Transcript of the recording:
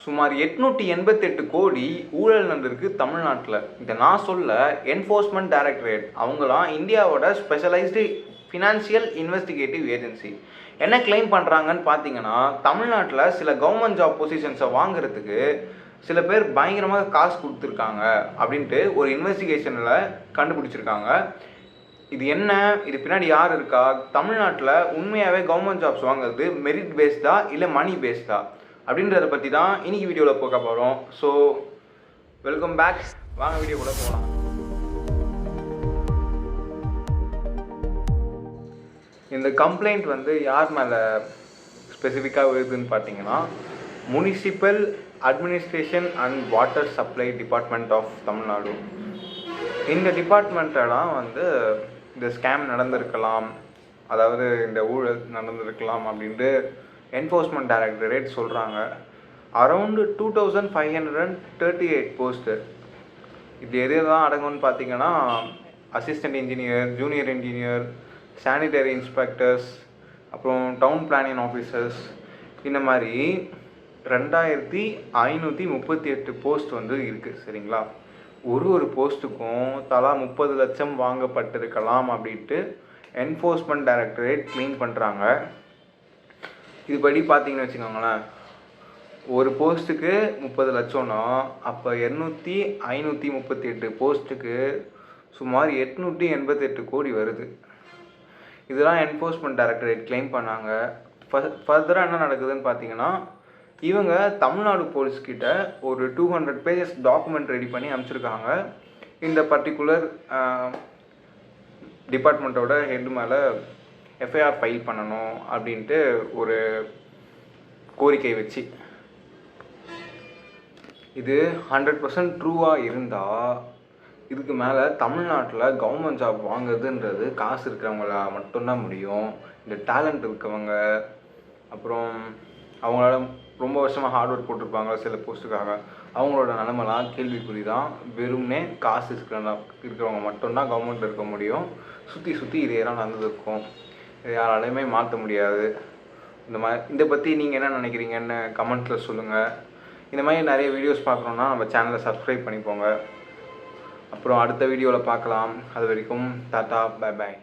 சுமார் 888 கோடி ஊழல் நடந்திருக்கு தமிழ்நாட்டில். இதை நான் சொல்ல, என்ஃபோர்ஸ்மெண்ட் டைரக்டரேட் அவங்களாம் இந்தியாவோட ஸ்பெஷலைஸ்டு ஃபினான்ஷியல் இன்வெஸ்டிகேட்டிவ் ஏஜென்சி. என்ன கிளைம் பண்ணுறாங்கன்னு பார்த்தீங்கன்னா, தமிழ்நாட்டில் சில கவர்மெண்ட் ஜாப் பொசிஷன்ஸை வாங்குறதுக்கு சில பேர் பயங்கரமாக காசு கொடுத்துருக்காங்க அப்படின்ட்டு ஒரு இன்வெஸ்டிகேஷனில் கண்டுபிடிச்சிருக்காங்க. இது என்ன, இது பின்னாடி யார் இருக்கா, தமிழ்நாட்டில் உண்மையாகவே கவர்மெண்ட் ஜாப்ஸ் வாங்குறது மெரிட் பேஸ்டா இல்லை மணி பேஸ்டா அப்படின்றத பற்றி தான் இன்றைக்கி வீடியோவில் பார்க்க போகிறோம். ஸோ வெல்கம் பேக், வாங்க வீடியோக்குள்ளே போகலாம். இந்த கம்ப்ளைண்ட் யார் மேலே ஸ்பெசிஃபிக்காக வருதுன்னு பார்த்தீங்கன்னா, municipal administration and water supply department of Tamil Nadu. இந்த டிபார்ட்மெண்ட்டெல்லாம் இந்த ஸ்கேம் நடந்திருக்கலாம், அதாவது இந்த ஊழல் நடந்திருக்கலாம் அப்படின்ட்டு என்ஃபோர்ஸ்மெண்ட் டைரக்டரேட் சொல்கிறாங்க. Around 2538 post. இது எது தான் அடங்கும்னு பார்த்தீங்கன்னா, assistant engineer, junior engineer, sanitary inspectors, அப்புறம் டவுன் பிளானிங் ஆஃபீஸர்ஸ், இந்த மாதிரி 2538 போஸ்ட் இருக்குது. சரிங்களா? ஒரு போஸ்ட்டுக்கும் தலா 30 லட்சம் வாங்கப்பட்டிருக்கலாம் அப்படின்ட்டு என்ஃபோர்ஸ்மெண்ட் டைரக்டரேட் க்ளீன் பண்ணுறாங்க. இதுபடி பார்த்தீங்கன்னு வச்சுக்கோங்களேன், ஒரு போஸ்ட்டுக்கு 30 லட்சம்னா அப்போ 538 போஸ்ட்டுக்கு சுமார் 888 கோடி வருது. இதெல்லாம் என்ஃபோர்ஸ்மெண்ட் டைரக்டரேட் கிளைம் பண்ணாங்க. ஃபர்தராக என்ன நடக்குதுன்னு பார்த்தீங்கன்னா, இவங்க தமிழ்நாடு போலீஸ்கிட்ட ஒரு 200 பேஜஸ் டாக்குமெண்ட் ரெடி பண்ணி அனுப்பிச்சிருக்காங்க. இந்த பர்டிகுலர் டிபார்ட்மெண்ட்டோட ஹெட் மேலே எஃப்ஐஆர் ஃபைல் பண்ணணும் அப்படின்ட்டு ஒரு கோரிக்கை வச்சு. இது 100% ட்ரூவாக இருந்தால் இதுக்கு மேலே தமிழ்நாட்டில் கவர்மெண்ட் ஜாப் வாங்குறதுன்றது காசு இருக்கிறவங்கள மட்டும்தான் முடியும். இந்த டேலண்ட் இருக்கவங்க, அப்புறம் அவங்களால ரொம்ப வருஷமாக ஹார்ட் ஒர்க் போட்டிருப்பாங்க சில போஸ்ட்டுக்காக, அவங்களோட நிலமெல்லாம் கேள்விக்குறி தான். வெறும்னே காசு இருக்கிறவங்க மட்டும்தான் கவர்மெண்ட்டில் இருக்க முடியும். சுற்றி இதெல்லாம் நடந்துருக்கும். இது யாராலையுமே மாற்ற முடியாது. இதை பற்றி நீங்கள் என்ன நினைக்கிறீங்கன்னு கமெண்ட்ஸில் சொல்லுங்கள். இந்த மாதிரி நிறைய வீடியோஸ் பார்க்கணுன்னா நம்ம சேனலை சப்ஸ்கிரைப் பண்ணிப்போங்க. அப்புறம் அடுத்த வீடியோவில் பார்க்கலாம். அது வரைக்கும் டாட்டா, பை பாய்.